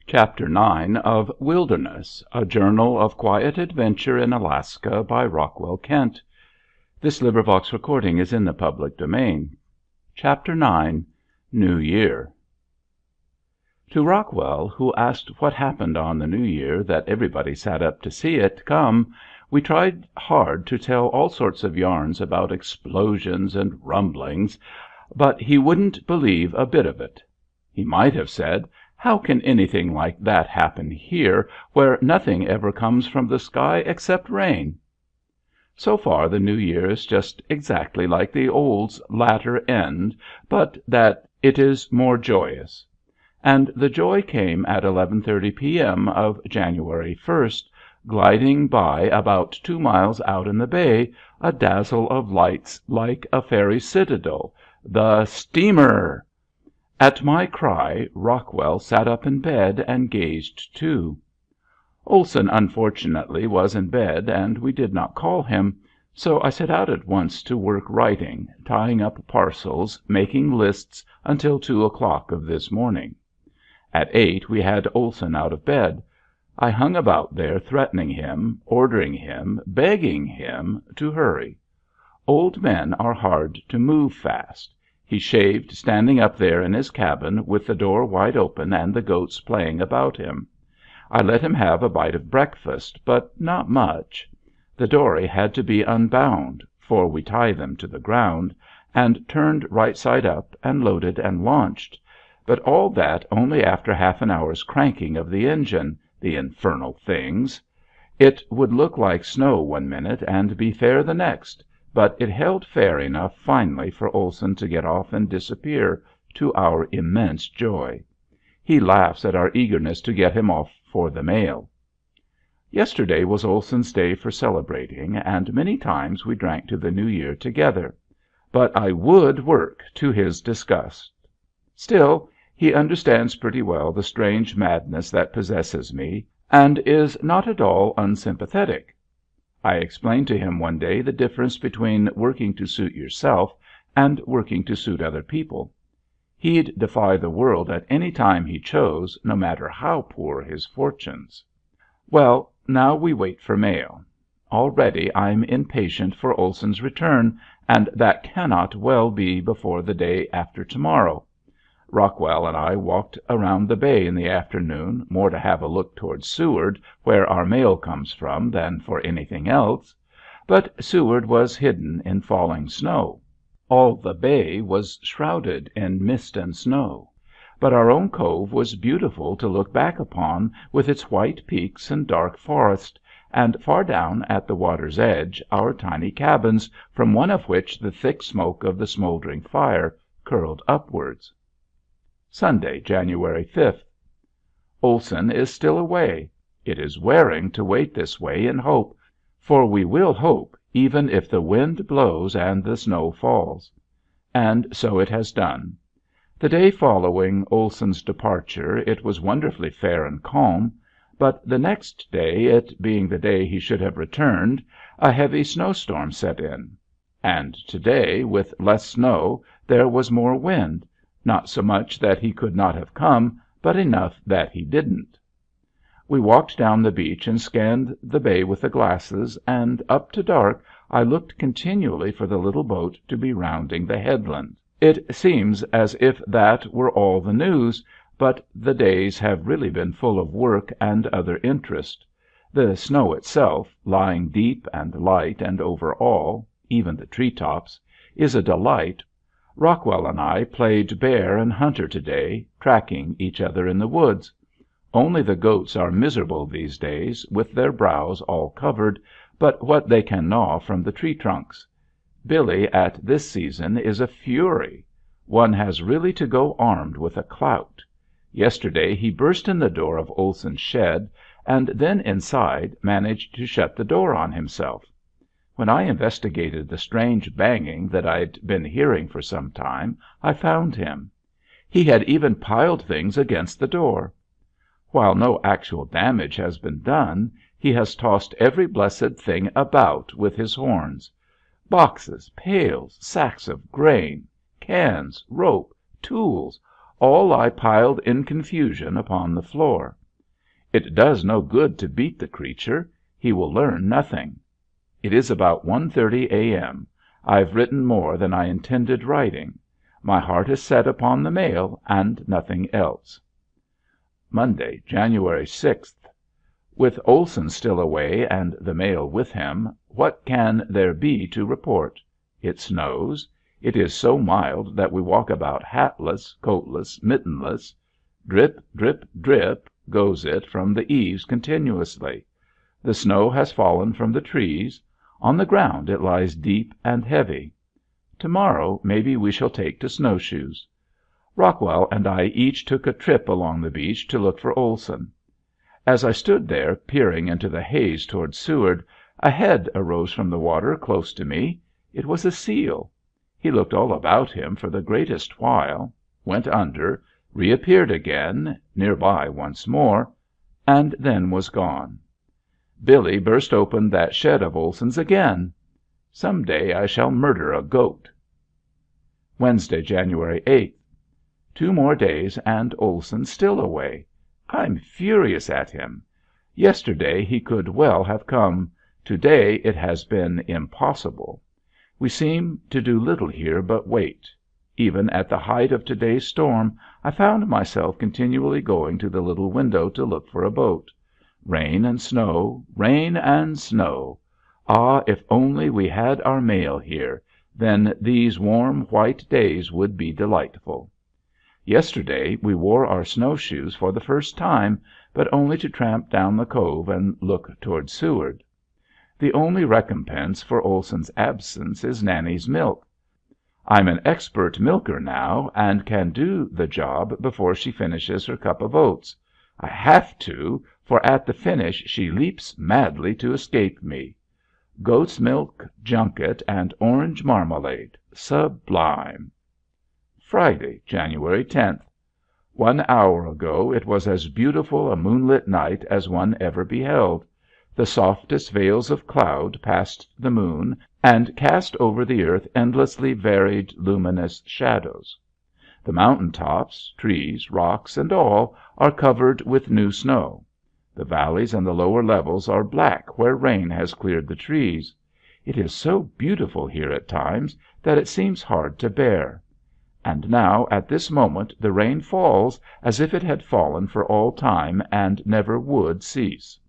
Chapter 9 of Wilderness, a Journal of Quiet Adventure in Alaska by Rockwell Kent. This recording is in the public domain. Chapter 9, New Year. To Rockwell, who asked what happened on the New Year that everybody sat up to see it come, we tried hard to tell all sorts of yarns about explosions and rumblings, but he wouldn't believe a bit of it. He might have said, "How can anything like that happen here, where nothing ever comes from the sky except rain?" So far the New Year is just exactly like the old's latter end, but that it is more joyous. And the joy came at 11:30 p.m. of January 1st, gliding by about 2 miles out in the bay, a dazzle of lights like a fairy citadel, the steamer. At my cry, Rockwell sat up in bed and gazed too. Olson unfortunately was in bed and we did not call him, so I set out at once to work writing, tying up parcels, making lists until 2 o'clock of this morning. At 8 we had Olson out of bed. I hung about there threatening him, ordering him, begging him to hurry. Old men are hard to move fast. He shaved standing up there in his cabin with the door wide open and the goats playing about him. I let him have a bite of breakfast, but not much. The dory had to be unbound, for we tie them to the ground, and turned right side up and loaded and launched. But all that only after half an hour's cranking of the engine, the infernal things. It would look like snow one minute and be fair the next. But it held fair enough finally for Olson to get off and disappear, to our immense joy. He laughs at our eagerness to get him off for the mail. Yesterday was Olson's day for celebrating, and many times we drank to the New Year together. But I would work to his disgust. Still, he understands pretty well the strange madness that possesses me, and is not at all unsympathetic. I explained to him one day the difference between working to suit yourself and working to suit other people. He'd defy the world at any time he chose, no matter how poor his fortunes. Well, now we wait for mail. Already I'm impatient for Olson's return, and that cannot well be before the day after tomorrow. Rockwell and I walked around the bay in the afternoon, more to have a look toward Seward, where our mail comes from, than for anything else. But Seward was hidden in falling snow. All the bay was shrouded in mist and snow. But our own cove was beautiful to look back upon, with its white peaks and dark forest, and far down at the water's edge our tiny cabins, from one of which the thick smoke of the smoldering fire curled upwards. Sunday, January 5th. Olson is still away. It is wearing to wait this way in hope, for we will hope even if the wind blows and the snow falls. And so it has done. The day following Olson's departure it was wonderfully fair and calm, but the next day, it being the day he should have returned, a heavy snowstorm set in. And today, with less snow, there was more wind. Not so much that he could not have come, but enough that he didn't. We walked down the beach and scanned the bay with the glasses, and up to dark I looked continually for the little boat to be rounding the headland. It seems as if that were all the news, but the days have really been full of work and other interest. The snow itself, lying deep and light and over all, even the tree tops, is a delight. Rockwell and I played bear and hunter today, tracking each other in the woods. Only the goats are miserable these days, with their browse all covered, but what they can gnaw from the tree trunks. Billy at this season is a fury. One has really to go armed with a clout. Yesterday he burst in the door of Olson's shed, and then inside managed to shut the door on himself. When I investigated the strange banging that I'd been hearing for some time, I found him. He had even piled things against the door. While no actual damage has been done, he has tossed every blessed thing about with his horns. Boxes, pails, sacks of grain, cans, rope, tools, all lie piled in confusion upon the floor. It does no good to beat the creature. He will learn nothing. It is about 1:30 a.m. I've written more than I intended writing. My heart is set upon the mail and nothing else. Monday, January 6th. With Olson still away and the mail with him, what can there be to report? It snows. It is so mild that we walk about hatless, coatless, mittenless. Drip, drip, drip goes it from the eaves continuously. The snow has fallen from the trees. On the ground it lies deep and heavy. Tomorrow maybe we shall take to snowshoes. Rockwell and I each took a trip along the beach to look for Olson. As I stood there peering into the haze toward Seward, a head arose from the water close to me. It was a seal. He looked all about him for the greatest while, went under, reappeared again, near by once more, and then was gone. Billy burst open that shed of Olson's again. Some day I shall murder a goat. Wednesday, January 8th. 2 more days and Olson still away. I'm furious at him. Yesterday he could well have come. Today it has been impossible. We seem to do little here but wait. Even at the height of today's storm, I found myself continually going to the little window to look for a boat. Rain and snow, rain and snow. Ah, if only we had our mail here, then these warm, white days would be delightful. Yesterday we wore our snowshoes for the first time, but only to tramp down the cove and look toward Seward. The only recompense for Olson's absence is Nanny's milk. I'm an expert milker now and can do the job before she finishes her cup of oats. I have to, for at the finish she leaps madly to escape me. Goat's milk, junket, and orange marmalade. Sublime. Friday, January 10th. 1 hour ago it was as beautiful a moonlit night as one ever beheld. The softest veils of cloud passed the moon and cast over the earth endlessly varied luminous shadows. The mountain tops, trees, rocks, and all are covered with new snow. The valleys and the lower levels are black where rain has cleared the trees. It is so beautiful here at times that it seems hard to bear. And now at this moment the rain falls as if it had fallen for all time and never would cease.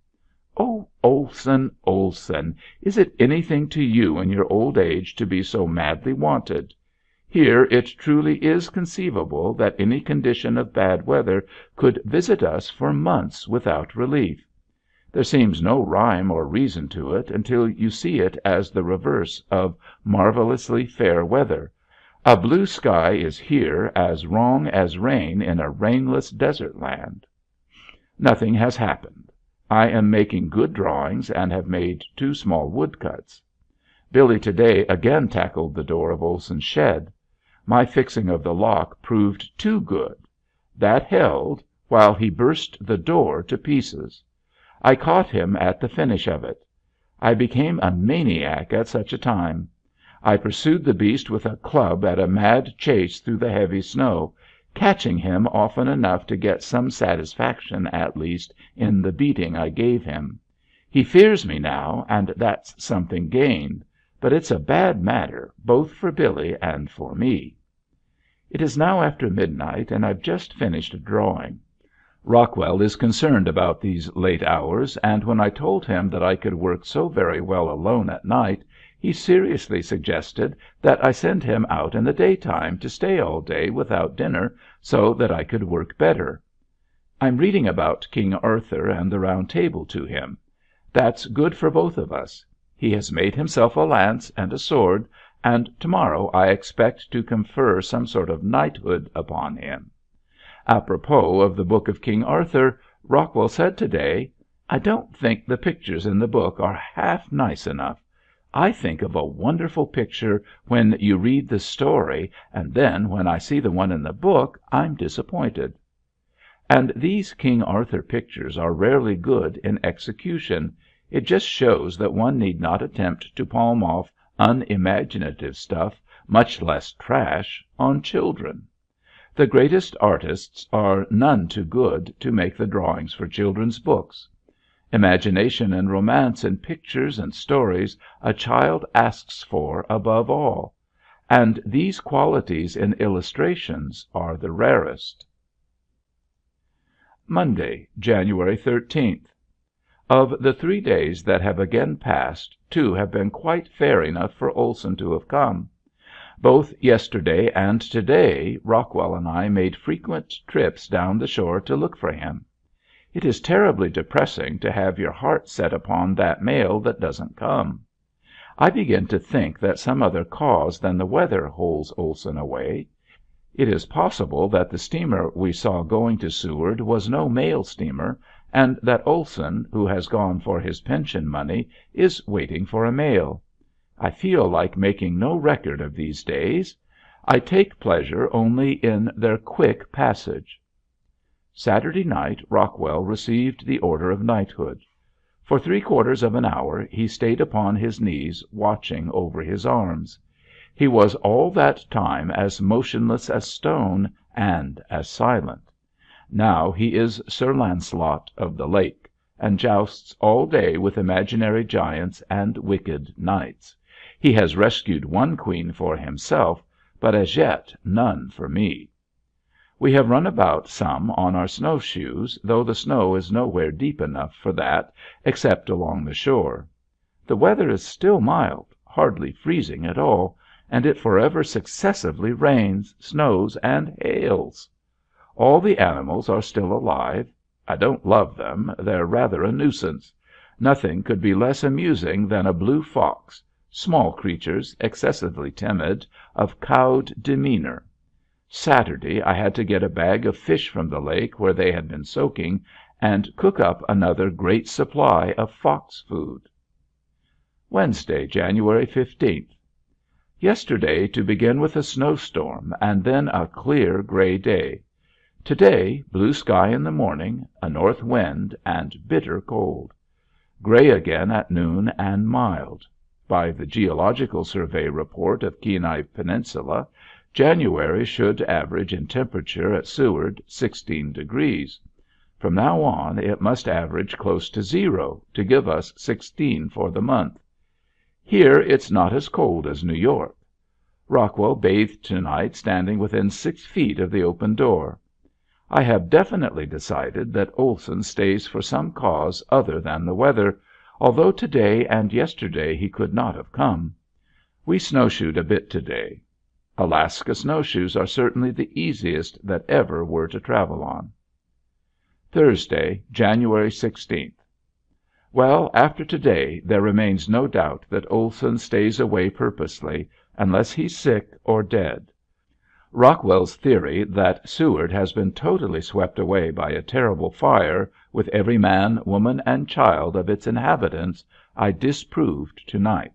Oh, Olson, Olson, is it anything to you in your old age to be so madly wanted? Here it truly is conceivable that any condition of bad weather could visit us for months without relief. There seems no rhyme or reason to it until you see it as the reverse of marvelously fair weather. A blue sky is here as wrong as rain in a rainless desert land. Nothing has happened. I am making good drawings and have made 2 small woodcuts. Billy today again tackled the door of Olson's shed. My fixing of the lock proved too good. That held, while he burst the door to pieces. I caught him at the finish of it. I became a maniac at such a time. I pursued the beast with a club at a mad chase through the heavy snow, catching him often enough to get some satisfaction at least in the beating I gave him. He fears me now, and that's something gained. But it's a bad matter, both for Billy and for me. It is now after midnight, and I've just finished a drawing. Rockwell is concerned about these late hours, and when I told him that I could work so very well alone at night, he seriously suggested that I send him out in the daytime to stay all day without dinner so that I could work better. I'm reading about King Arthur and the Round Table to him. That's good for both of us. He has made himself a lance and a sword, and tomorrow I expect to confer some sort of knighthood upon him. Apropos of the book of King Arthur, Rockwell said today, "I don't think the pictures in the book are half nice enough. I think of a wonderful picture when you read the story, and then when I see the one in the book I'm disappointed." And these King Arthur pictures are rarely good in execution. It just shows that one need not attempt to palm off unimaginative stuff, much less trash, on children. The greatest artists are none too good to make the drawings for children's books. Imagination and romance in pictures and stories a child asks for above all, and these qualities in illustrations are the rarest. Monday, January 13th. Of the 3 days that have again passed, 2 have been quite fair enough for Olson to have come. Both yesterday and today Rockwell and I made frequent trips down the shore to look for him. It is terribly depressing to have your heart set upon that mail that doesn't come. I begin to think that some other cause than the weather holds Olson away. It is possible that the steamer we saw going to Seward was no mail steamer, and that Olson, who has gone for his pension money, is waiting for a mail. I feel like making no record of these days. I take pleasure only in their quick passage. Saturday night Rockwell received the order of knighthood. For 3/4 of an hour he stayed upon his knees watching over his arms. He was all that time as motionless as stone and as silent. Now he is Sir Lancelot of the Lake, and jousts all day with imaginary giants and wicked knights. He has rescued one queen for himself, but as yet none for me. We have run about some on our snowshoes, though the snow is nowhere deep enough for that except along the shore. The weather is still mild, hardly freezing at all, and it forever successively rains, snows, and hails. All the animals are still alive. I don't love them. They're rather a nuisance. Nothing could be less amusing than a blue fox, small creatures, excessively timid, of cowed demeanor. Saturday I had to get a bag of fish from the lake where they had been soaking and cook up another great supply of fox food. Wednesday, January 15th. Yesterday to begin with a snowstorm and then a clear gray day. Today blue sky in the morning, a north wind, and bitter cold. Gray again at noon and mild. By the Geological Survey report of Kenai Peninsula, January should average in temperature at Seward 16 degrees. From now on it must average close to 0 to give us 16 for the month. Here it's not as cold as New York. Rockwell bathed tonight standing within 6 feet of the open door. I have definitely decided that Olson stays for some cause other than the weather, although today and yesterday he could not have come. We snowshoed a bit today. Alaska snowshoes are certainly the easiest that ever were to travel on. Thursday, January 16th. Well, after today there remains no doubt that Olson stays away purposely, unless he's sick or dead. Rockwell's theory that Seward has been totally swept away by a terrible fire, with every man, woman, and child of its inhabitants, I disproved tonight.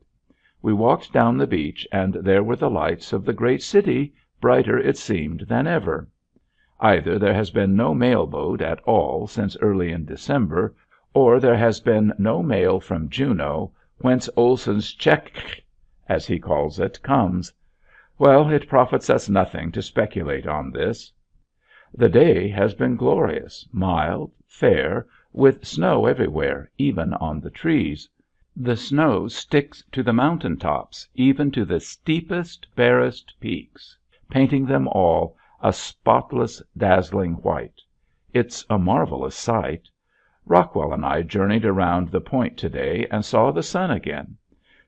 We walked down the beach, and there were the lights of the great city, brighter, it seemed, than ever. Either there has been no mail boat at all since early in December, or there has been no mail from Juneau, whence Olson's check, as he calls it, comes. Well, it profits us nothing to speculate on this. The day has been glorious, mild, fair, with snow everywhere, even on the trees. The snow sticks to the mountain tops, even to the steepest, barest peaks, painting them all a spotless, dazzling white. It's a marvelous sight. Rockwell and I journeyed around the point today and saw the sun again.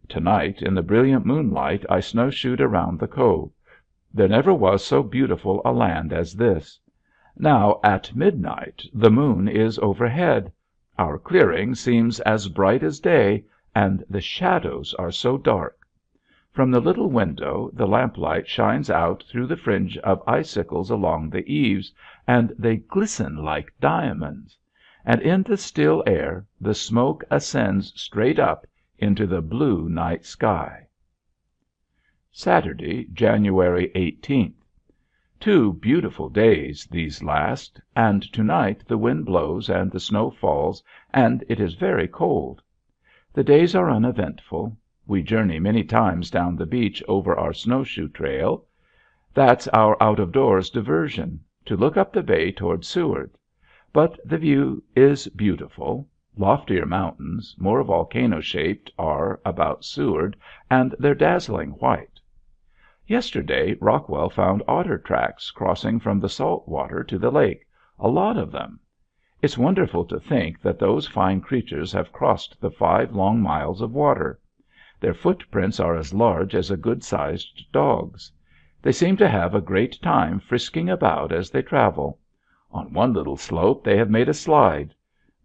Tonight, in the brilliant moonlight, I snowshoed around the cove. There never was so beautiful a land as this. Now, at midnight, the moon is overhead. Our clearing seems as bright as day, and the shadows are so dark. From the little window the lamplight shines out through the fringe of icicles along the eaves, and they glisten like diamonds. And in the still air the smoke ascends straight up into the blue night sky. Saturday, January 18th. 2 beautiful days, these last, and tonight the wind blows and the snow falls, and it is very cold. The days are uneventful. We journey many times down the beach over our snowshoe trail. That's our out-of-doors diversion, to look up the bay toward Seward. But the view is beautiful. Loftier mountains, more volcano-shaped, are about Seward, and they're dazzling white. Yesterday Rockwell found otter tracks crossing from the salt water to the lake, a lot of them. It's wonderful to think that those fine creatures have crossed the 5 long miles of water. Their footprints are as large as a good-sized dog's. They seem to have a great time frisking about as they travel. On one little slope they have made a slide.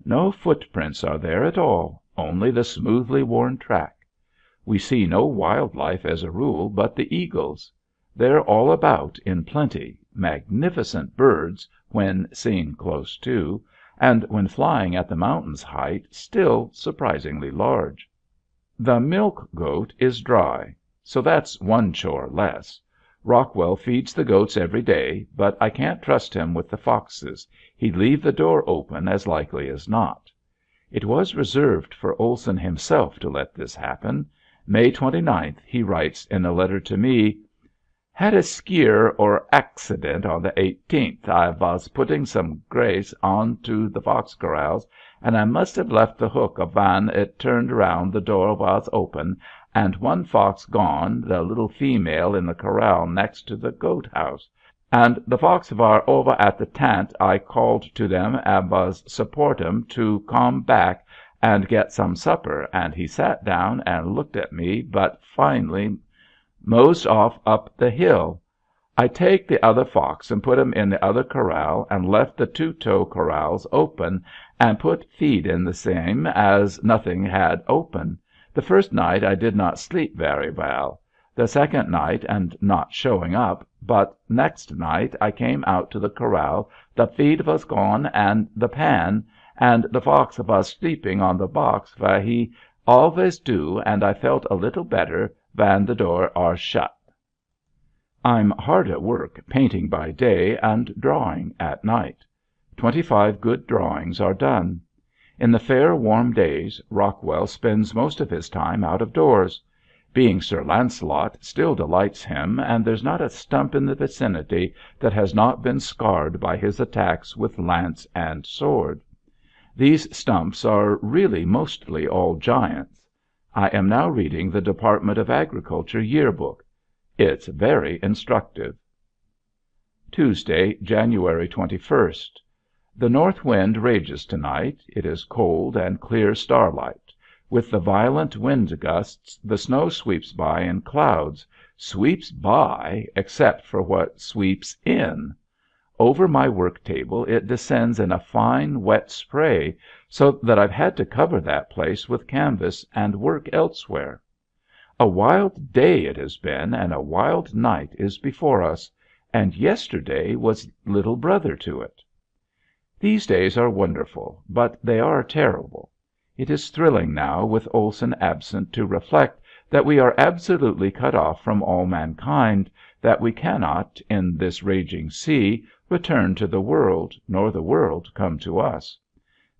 No footprints are there at all, only the smoothly worn track. We see no wild life as a rule but the eagles. They're all about in plenty, magnificent birds when seen close to, and when flying at the mountain's height still surprisingly large. The milk goat is dry, so that's one chore less. Rockwell feeds the goats every day, but I can't trust him with the foxes. He'd leave the door open as likely as not. It was reserved for Olson himself to let this happen. May 29th he writes in a letter to me, "Had a skeer or accident on the 18th. I was putting some grass on to the fox corrals, and I must have left the hook when it turned round the door was open, and one fox gone, the little female in the corral next to the goat house. And the fox war over at the tent. I called to them and was support 'em to come back and get some supper, and he sat down and looked at me, but finally mosed off up the hill. I take the other fox and put him in the other corral and left the 2-toe corrals open and put feed in the same as nothing had open. The first night I did not sleep very well. The second night and not showing up, but next night I came out to the corral, the feed was gone and the pan, and the fox was sleeping on the box where he always do, and I felt a little better when the door are shut." I'm hard at work painting by day and drawing at night. 25 good drawings are done. In the fair warm days Rockwell spends most of his time out of doors. Being Sir Lancelot still delights him, and there's not a stump in the vicinity that has not been scarred by his attacks with lance and sword. These stumps are really mostly all giants. I am now reading the Department of Agriculture yearbook. It's very instructive. Tuesday, January 21st. The north wind rages tonight. It is cold and clear starlight. With the violent wind gusts, the snow sweeps by in clouds, sweeps by except for what sweeps in. Over my work table it descends in a fine, wet spray, so that I've had to cover that place with canvas and work elsewhere. A wild day it has been, and a wild night is before us, and yesterday was little brother to it. These days are wonderful, but they are terrible. It is thrilling now with Olson absent to reflect that we are absolutely cut off from all mankind, that we cannot, in this raging sea, return to the world, nor the world come to us.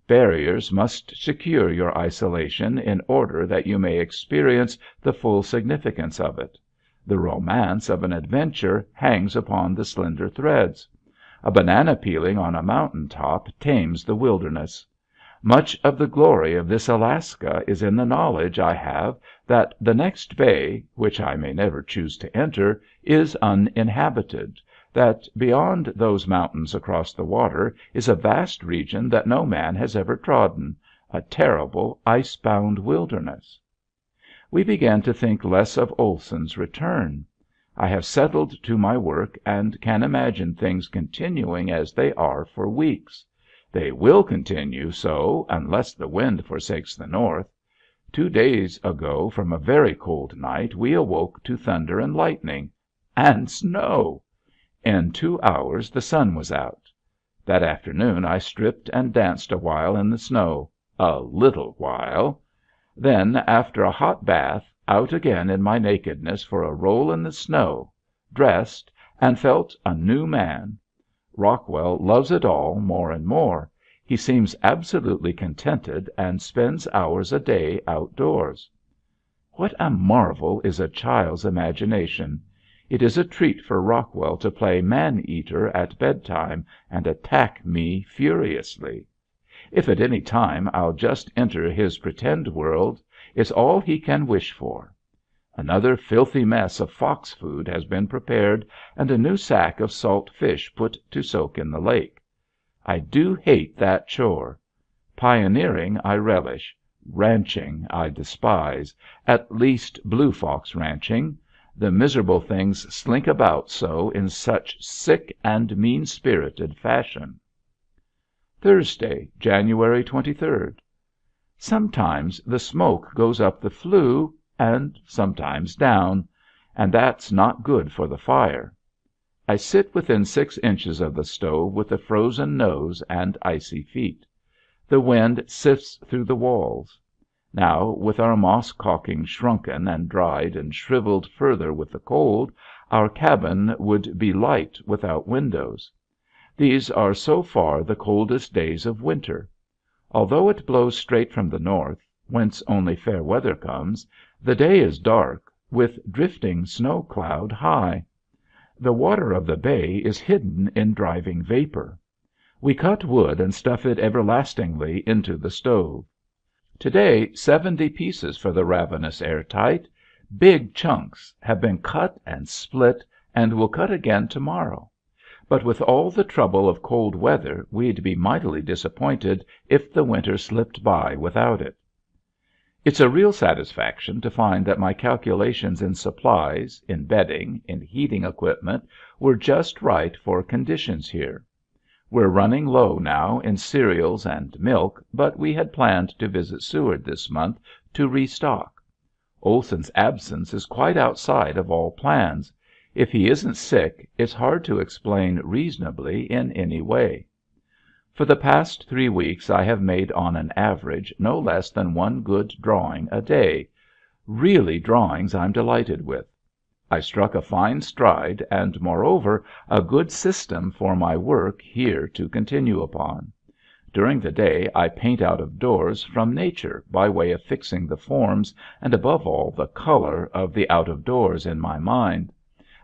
Barriers must secure your isolation in order that you may experience the full significance of it. The romance of an adventure hangs upon the slender threads. A banana peeling on a mountain top tames the wilderness. Much of the glory of this Alaska is in the knowledge I have that the next bay, which I may never choose to enter, is uninhabited, that beyond those mountains across the water is a vast region that no man has ever trodden, a terrible ice-bound wilderness. We began to think less of Olson's return. I have settled to my work and can imagine things continuing as they are for weeks. They will continue so unless the wind forsakes the north. 2 days ago from a very cold night we awoke to thunder and lightning and snow. In 2 hours the sun was out. That afternoon I stripped and danced a while in the snow, a little while. Then, after a hot bath, out again in my nakedness for a roll in the snow, dressed, and felt a new man. Rockwell loves it all more and more. He seems absolutely contented and spends hours a day outdoors. What a marvel is a child's imagination! It is a treat for Rockwell to play man-eater at bedtime and attack me furiously. If at any time I'll just enter his pretend world, it's all he can wish for. Another filthy mess of fox food has been prepared and a new sack of salt fish put to soak in the lake. I do hate that chore. Pioneering I relish. Ranching I despise, at least blue fox ranching. The miserable things slink about so in such sick and mean-spirited fashion. Thursday, January 23rd. Sometimes the smoke goes up the flue and sometimes down, and that's not good for the fire. I sit within 6 inches of the stove with a frozen nose and icy feet. The wind sifts through the walls. Now, with our moss caulking shrunken and dried and shriveled further with the cold, our cabin would be light without windows. These are so far the coldest days of winter. Although it blows straight from the north, whence only fair weather comes, the day is dark, with drifting snow cloud high. The water of the bay is hidden in driving vapor. We cut wood and stuff it everlastingly into the stove. Today 70 pieces for the ravenous airtight. Big chunks have been cut and split and will cut again tomorrow. But with all the trouble of cold weather we'd be mightily disappointed if the winter slipped by without it. It's a real satisfaction to find that my calculations in supplies, in bedding, in heating equipment were just right for conditions here. We're running low now in cereals and milk, but we had planned to visit Seward this month to restock. Olson's absence is quite outside of all plans. If he isn't sick, it's hard to explain reasonably in any way. For the past 3 weeks I have made on an average no less than 1 good drawing a day, really drawings I'm delighted with. I struck a fine stride and, moreover, a good system for my work here to continue upon. During the day I paint out of doors from nature by way of fixing the forms and, above all, the color of the out of doors in my mind.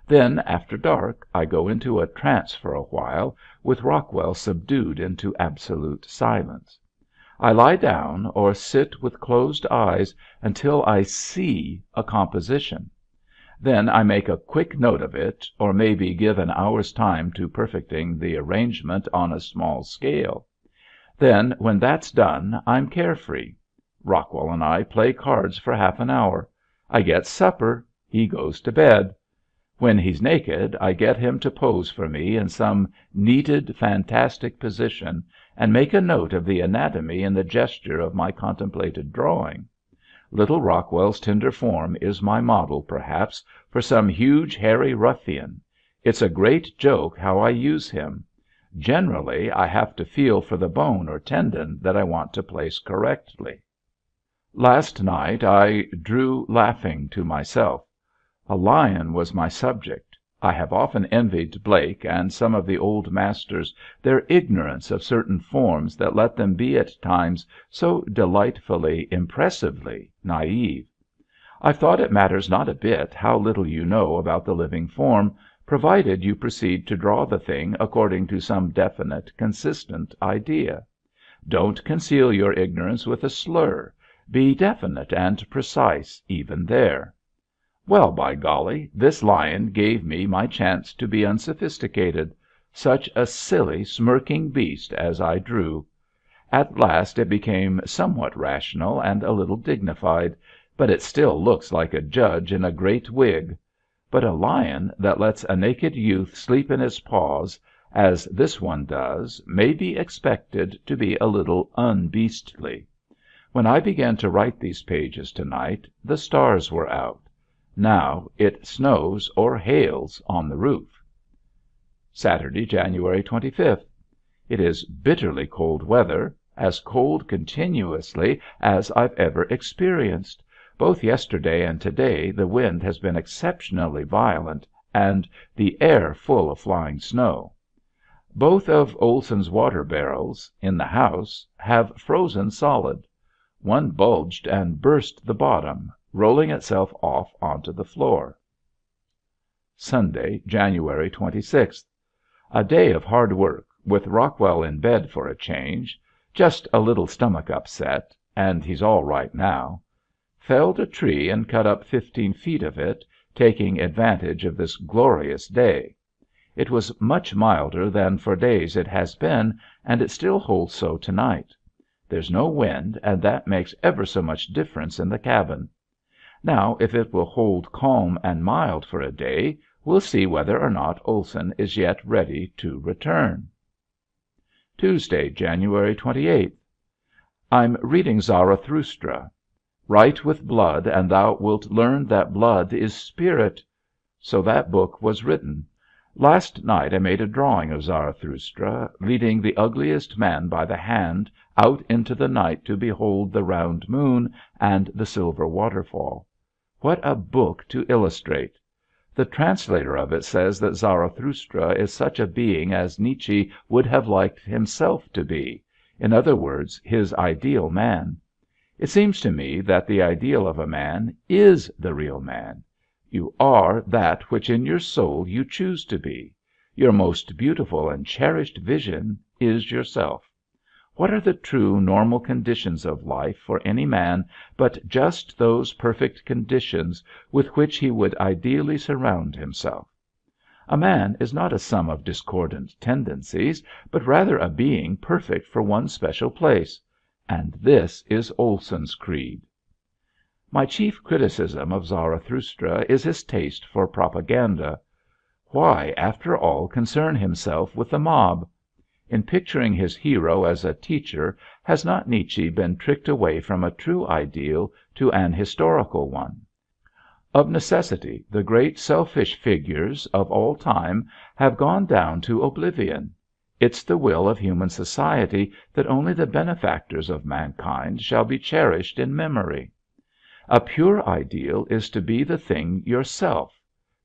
Then, after dark, I go into a trance for a while, with Rockwell subdued into absolute silence. I lie down or sit with closed eyes until I see a composition. Then I make a quick note of it, or maybe give an hour's time to perfecting the arrangement on a small scale. Then, when that's done, I'm carefree. Rockwell and I play cards for half an hour. I get supper. He goes to bed. When he's naked, I get him to pose for me in some neated, fantastic position, and make a note of the anatomy in the gesture of my contemplated drawing. Little Rockwell's tender form is my model, perhaps, for some huge, hairy ruffian. It's a great joke how I use him. Generally, I have to feel for the bone or tendon that I want to place correctly. Last night I drew laughing to myself. A lion was my subject. I have often envied Blake and some of the old masters their ignorance of certain forms that let them be at times so delightfully, impressively naive. I've thought it matters not a bit how little you know about the living form, provided you proceed to draw the thing according to some definite, consistent idea. Don't conceal your ignorance with a slur. Be definite and precise even there. Well, by golly, this lion gave me my chance to be unsophisticated. Such a silly, smirking beast as I drew. At last it became somewhat rational and a little dignified, but it still looks like a judge in a great wig. But a lion that lets a naked youth sleep in his paws, as this one does, may be expected to be a little unbeastly. When I began to write these pages tonight, the stars were out. Now it snows or hails on the roof. Saturday, January 25th. It is bitterly cold weather, as cold continuously as I've ever experienced. Both yesterday and today the wind has been exceptionally violent and the air full of flying snow. Both of Olson's water barrels in the house have frozen solid. One bulged and burst the bottom, rolling itself off onto the floor. Sunday, January 26th. A day of hard work, with Rockwell in bed for a change. Just a little stomach upset, and he's all right now. Felled a tree and cut up 15 feet of it, taking advantage of this glorious day. It was much milder than for days it has been, and it still holds so tonight. There's no wind, and that makes ever so much difference in the cabin. Now, if it will hold calm and mild for a day, we'll see whether or not Olson is yet ready to return. Tuesday, January 28th. I'm reading Zarathustra. Write with blood, and thou wilt learn that blood is spirit. So that book was written. Last night I made a drawing of Zarathustra, leading the ugliest man by the hand out into the night to behold the round moon and the silver waterfall. What a book to illustrate! The translator of it says that Zarathustra is such a being as Nietzsche would have liked himself to be, in other words, his ideal man. It seems to me that the ideal of a man is the real man. You are that which in your soul you choose to be. Your most beautiful and cherished vision is yourself. What are the true, normal conditions of life for any man but just those perfect conditions with which he would ideally surround himself? A man is not a sum of discordant tendencies, but rather a being perfect for one special place. And this is Olson's creed. My chief criticism of Zarathustra is his taste for propaganda. Why, after all, concern himself with the mob? In picturing his hero as a teacher, has not Nietzsche been tricked away from a true ideal to an historical one? Of necessity, the great selfish figures of all time have gone down to oblivion. It's the will of human society that only the benefactors of mankind shall be cherished in memory. A pure ideal is to be the thing yourself,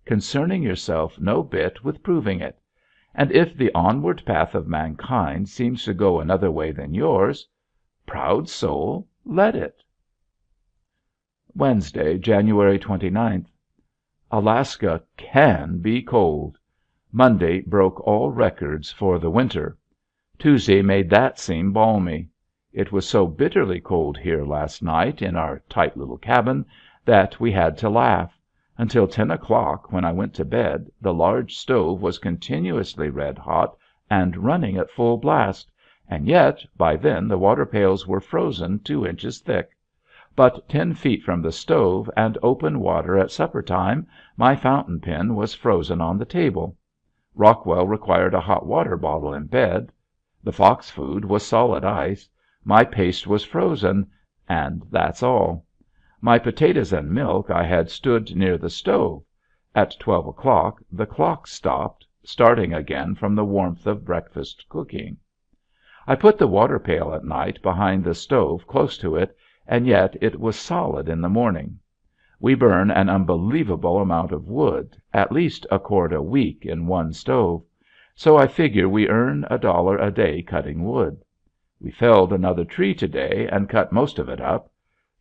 concerning yourself no bit with proving it. And if the onward path of mankind seems to go another way than yours, proud soul, let it. Wednesday, January 29th. Alaska can be cold. Monday broke all records for the winter. Tuesday made that seem balmy. It was so bitterly cold here last night in our tight little cabin that we had to laugh. Until 10 o'clock, when I went to bed, the large stove was continuously red hot and running at full blast, and yet by then the water pails were frozen 2 inches thick. But 10 feet from the stove and open water at supper time, my fountain pen was frozen on the table. Rockwell required a hot water bottle in bed. The fox food was solid ice. My paste was frozen, and that's all. My potatoes and milk I had stood near the stove. At 12 o'clock the clock stopped, starting again from the warmth of breakfast cooking. I put the water pail at night behind the stove close to it, and yet it was solid in the morning. We burn an unbelievable amount of wood, at least a cord a week in one stove, so I figure we earn $1 a day cutting wood. We felled another tree today and cut most of it up.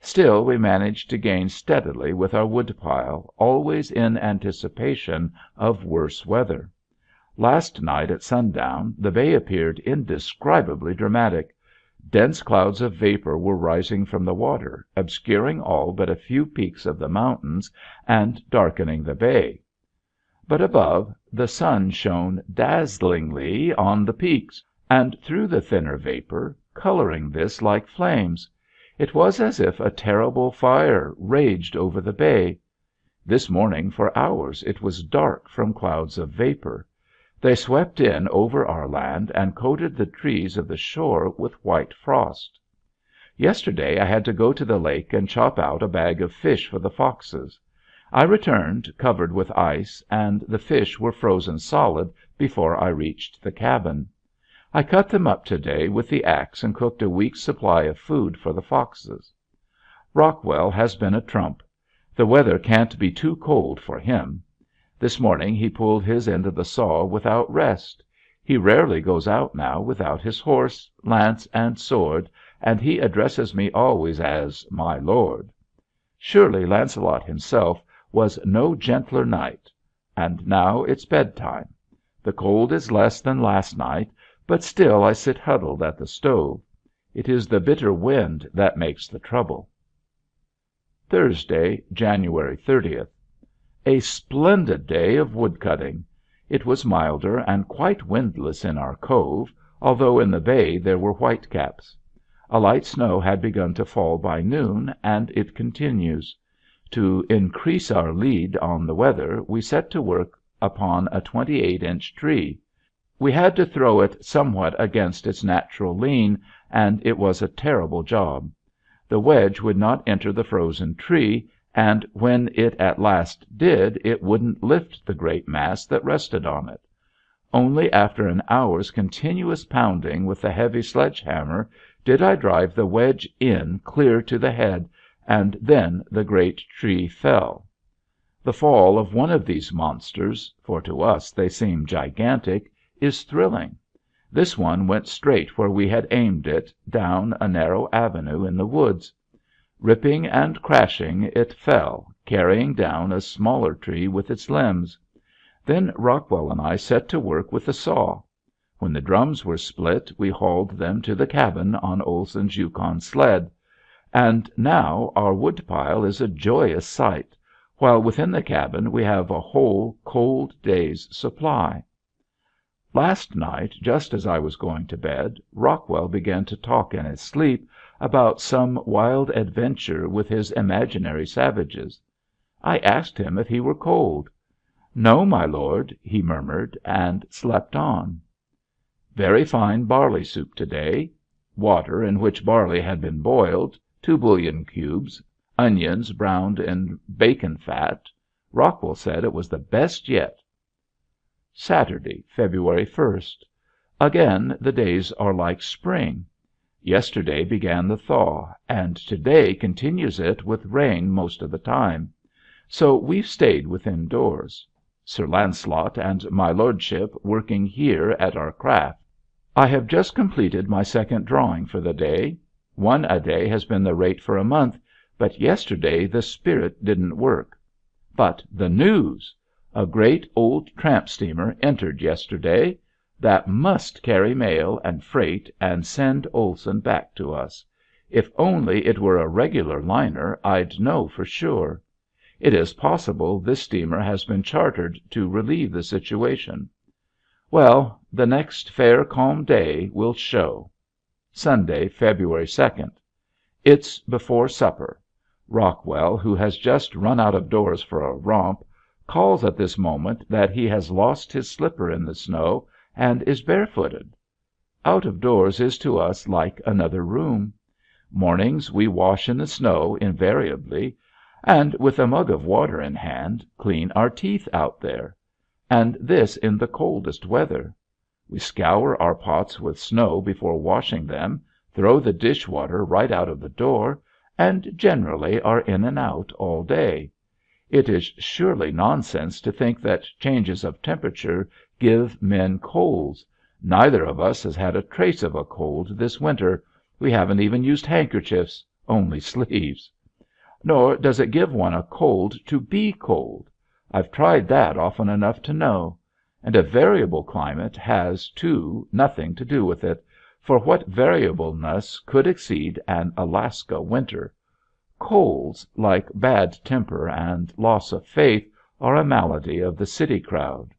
Still, we manage to gain steadily with our woodpile, always in anticipation of worse weather. Last night at sundown the bay appeared indescribably dramatic. Dense clouds of vapor were rising from the water, obscuring all but a few peaks of the mountains and darkening the bay. But above, the sun shone dazzlingly on the peaks, and through the thinner vapor, coloring this like flames. It was as if a terrible fire raged over the bay. This morning for hours it was dark from clouds of vapor. They swept in over our land and coated the trees of the shore with white frost. Yesterday I had to go to the lake and chop out a bag of fish for the foxes. I returned covered with ice, and the fish were frozen solid before I reached the cabin. I cut them up today with the axe and cooked a week's supply of food for the foxes. Rockwell has been a trump. The weather can't be too cold for him. This morning he pulled his end of the saw without rest. He rarely goes out now without his horse, lance, and sword, and he addresses me always as "my lord." Surely Lancelot himself was no gentler knight. And now it's bedtime. The cold is less than last night, but still I sit huddled at the stove. It is the bitter wind that makes the trouble. Thursday, January 30th. A splendid day of wood cutting. It was milder and quite windless in our cove, although in the bay there were whitecaps. A light snow had begun to fall by noon, and it continues. To increase our lead on the weather, we set to work upon a 28-inch tree. We had to throw it somewhat against its natural lean, and it was a terrible job. The wedge would not enter the frozen tree, and when it at last did, it wouldn't lift the great mass that rested on it. Only after an hour's continuous pounding with the heavy sledge-hammer did I drive the wedge in clear to the head, and then the great tree fell. The fall of one of these monsters, for to us they seem gigantic, is thrilling. This one went straight where we had aimed it, down a narrow avenue in the woods. Ripping and crashing, it fell, carrying down a smaller tree with its limbs. Then Rockwell and I set to work with the saw. When the drums were split, we hauled them to the cabin on Olson's Yukon sled. And now our wood pile is a joyous sight, while within the cabin we have a whole cold day's supply. Last night, just as I was going to bed, Rockwell began to talk in his sleep about some wild adventure with his imaginary savages. I asked him if he were cold. "No, my lord," he murmured, and slept on. Very fine barley soup to-day. Water in which barley had been boiled, 2 bouillon cubes, onions browned in bacon fat. Rockwell said it was the best yet. Saturday, February 1st. Again the days are like spring. Yesterday began the thaw, and to-day continues it with rain most of the time. So we've stayed within doors. Sir Lancelot and my lordship working here at our craft. I have just completed my second drawing for the day. 1 a day has been the rate for a month, but yesterday the spirit didn't work. But the news! A great old tramp steamer entered yesterday. That must carry mail and freight and send Olson back to us. If only it were a regular liner, I'd know for sure. It is possible this steamer has been chartered to relieve the situation. Well, the next fair, calm day will show. Sunday, February 2nd. It's before supper. Rockwell, who has just run out of doors for a romp, calls at this moment that he has lost his slipper in the snow and is barefooted. Out of doors is to us like another room. Mornings we wash in the snow invariably, and with a mug of water in hand clean our teeth out there. And this in the coldest weather. We scour our pots with snow before washing them, throw the dish water right out of the door, and generally are in and out all day. It is surely nonsense to think that changes of temperature give men colds. Neither of us has had a trace of a cold this winter. We haven't even used handkerchiefs, only sleeves. Nor does it give one a cold to be cold. I've tried that often enough to know. And a variable climate has, too, nothing to do with it, for what variableness could exceed an Alaska winter? Colds, like bad temper and loss of faith, are a malady of the city crowd.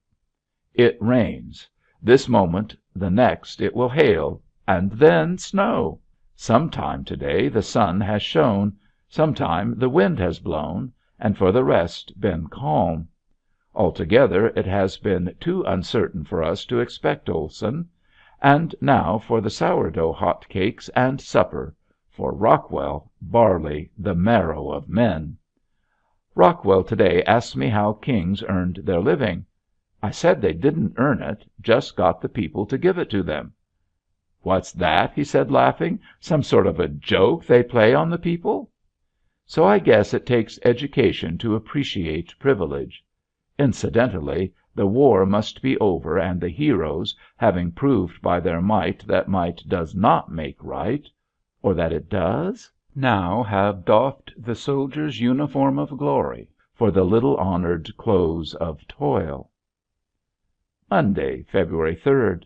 It rains. This moment, the next, it will hail, and then snow. Sometime to-day the sun has shone. Sometime the wind has blown, and for the rest been calm. Altogether it has been too uncertain for us to expect Olson. And now for the sourdough hot cakes and supper. For Rockwell, barley, the marrow of men. Rockwell today asked me how kings earned their living. I said they didn't earn it, just got the people to give it to them. "What's that?" he said, laughing. "Some sort of a joke they play on the people?" So I guess it takes education to appreciate privilege. Incidentally, the war must be over, and the heroes, having proved by their might that might does not make right, or that it does, now have doffed the soldier's uniform of glory, for the little honored close of toil. Monday, February 3rd.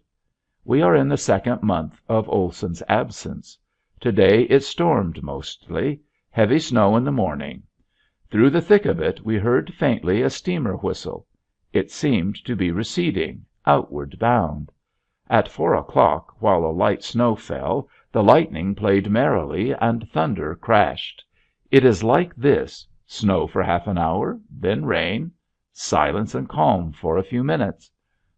We are in the second month of Olson's absence. Today it stormed mostly. Heavy snow in the morning. Through the thick of it we heard faintly a steamer whistle. It seemed to be receding, outward bound. At 4 o'clock, while a light snow fell, the lightning played merrily and thunder crashed. It is like this: snow for half an hour, then rain, silence and calm for a few minutes.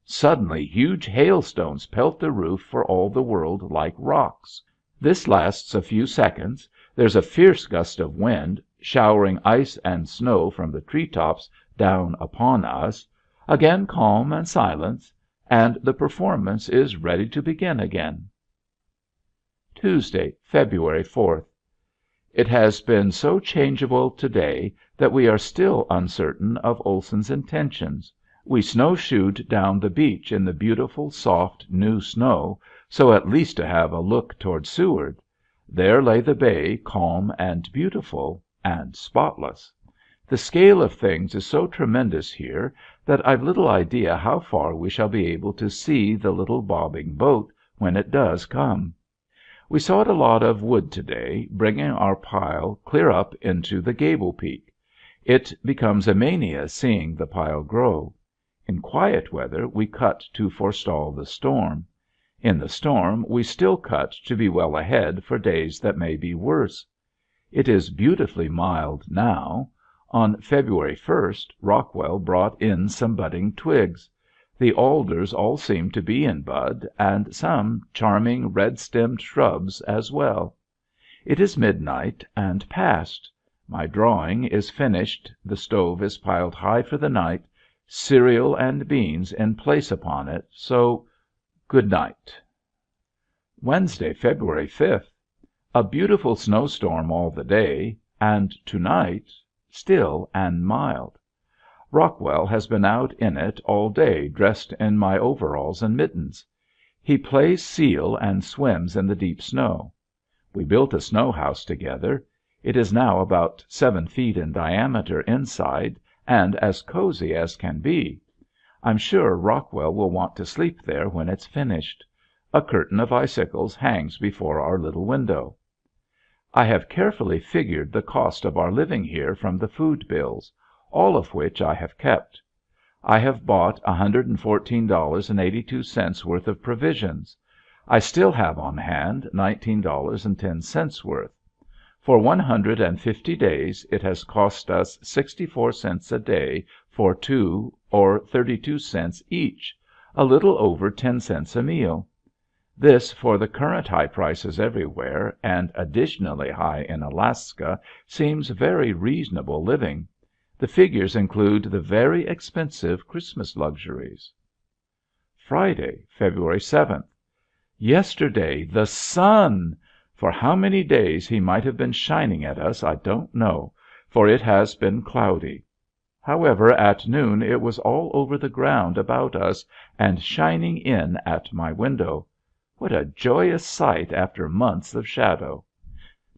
Suddenly huge hailstones pelt the roof for all the world like rocks. This lasts a few seconds. There's a fierce gust of wind, showering ice and snow from the tree tops down upon us. Again calm and silence, and the performance is ready to begin again. Tuesday, February 4th. It has been so changeable to-day that we are still uncertain of Olson's intentions. We snowshoed down the beach in the beautiful, soft, new snow, so at least to have a look toward Seward. There lay the bay, calm and beautiful and spotless. The scale of things is so tremendous here that I've little idea how far we shall be able to see the little bobbing boat when it does come. We sawed a lot of wood to-day, bringing our pile clear up into the gable peak. It becomes a mania seeing the pile grow. In quiet weather we cut to forestall the storm. In the storm we still cut to be well ahead for days that may be worse. It is beautifully mild now. On February 1st Rockwell brought in some budding twigs. The alders all seem to be in bud, and some charming red-stemmed shrubs as well. It is midnight and past. My drawing is finished, the stove is piled high for the night, cereal and beans in place upon it, so good night. Wednesday, February 5th. A beautiful snowstorm all the day, and to-night still and mild. Rockwell has been out in it all day dressed in my overalls and mittens. He plays seal and swims in the deep snow. We built a snow house together. It is now about 7 feet in diameter inside and as cozy as can be. I'm sure Rockwell will want to sleep there when it's finished. A curtain of icicles hangs before our little window. I have carefully figured the cost of our living here from the food bills, all of which I have kept. I have bought $114.82 worth of provisions. I still have on hand $19.10 worth. For 150 days it has cost us 64 cents a day for 2 or 32 cents each, a little over 10 cents a meal. This, for the current high prices everywhere and additionally high in Alaska, seems very reasonable living. The figures include the very expensive Christmas luxuries. Friday, February 7th. Yesterday the sun! For how many days he might have been shining at us I don't know, for it has been cloudy. However, at noon it was all over the ground about us and shining in at my window. What a joyous sight after months of shadow!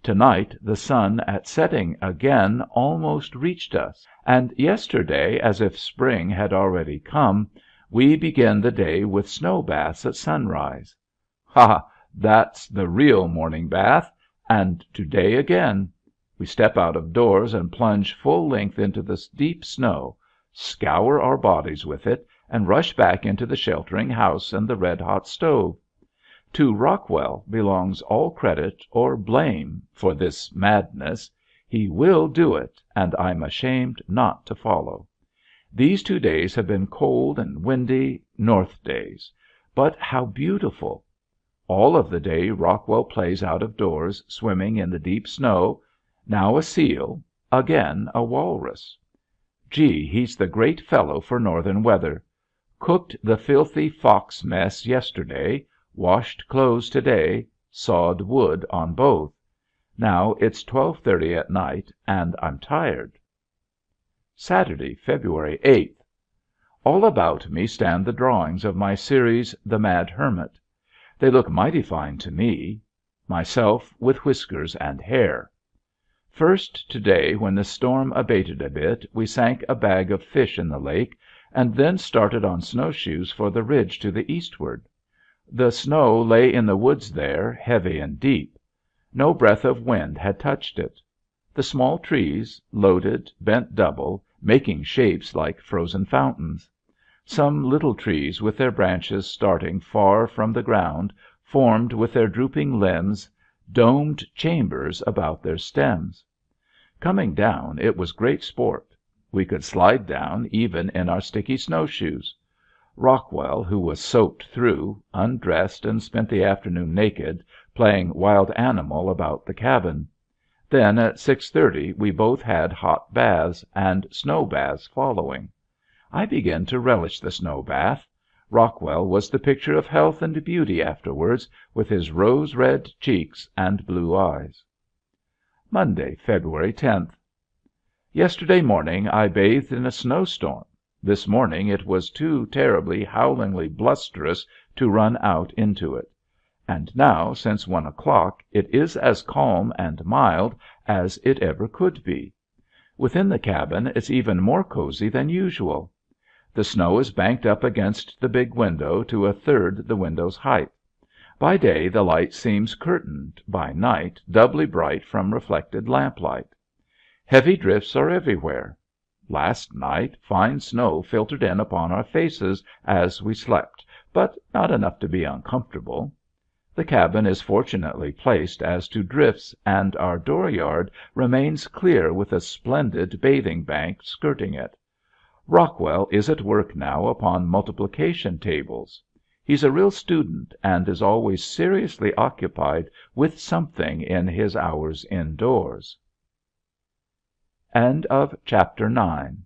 Tonight the sun at setting again almost reached us, and yesterday, as if spring had already come, we begin the day with snow baths at sunrise. Ha! That's the real morning bath. And to-day again. We step out of doors and plunge full length into the deep snow, scour our bodies with it, and rush back into the sheltering house and the red-hot stove. To Rockwell belongs all credit or blame for this madness. He will do it, and I'm ashamed not to follow. These 2 days have been cold and windy, north days. But how beautiful! All of the day Rockwell plays out of doors, swimming in the deep snow, now a seal, again a walrus. Gee, he's the great fellow for northern weather. Cooked the filthy fox mess yesterday, washed clothes today, sawed wood on both. Now it's 12:30 at night, and I'm tired. Saturday, February 8th. All about me stand the drawings of my series, The Mad Hermit. They look mighty fine to me. Myself with whiskers and hair. First to day, when the storm abated a bit, we sank a bag of fish in the lake, and then started on snowshoes for the ridge to the eastward. The snow lay in the woods there, heavy and deep. No breath of wind had touched it. The small trees, loaded, bent double, making shapes like frozen fountains. Some little trees with their branches starting far from the ground formed with their drooping limbs domed chambers about their stems. Coming down, it was great sport. We could slide down even in our sticky snowshoes. Rockwell, who was soaked through, undressed and spent the afternoon naked, playing wild animal about the cabin. Then at 6:30 we both had hot baths, and snow baths following. I began to relish the snow bath. Rockwell was the picture of health and beauty afterwards, with his rose red cheeks and blue eyes. Monday, February 10th. Yesterday morning I bathed in a snowstorm. This morning it was too terribly, howlingly blusterous to run out into it. And now, since 1 o'clock, it is as calm and mild as it ever could be. Within the cabin it's even more cozy than usual. The snow is banked up against the big window to a third the window's height. By day the light seems curtained, by night doubly bright from reflected lamplight. Heavy drifts are everywhere. Last night fine snow filtered in upon our faces as we slept, but not enough to be uncomfortable. The cabin is fortunately placed as to drifts, and our dooryard remains clear with a splendid bathing bank skirting it. Rockwell is at work now upon multiplication tables. He's a real student and is always seriously occupied with something in his hours indoors. Chapter 10.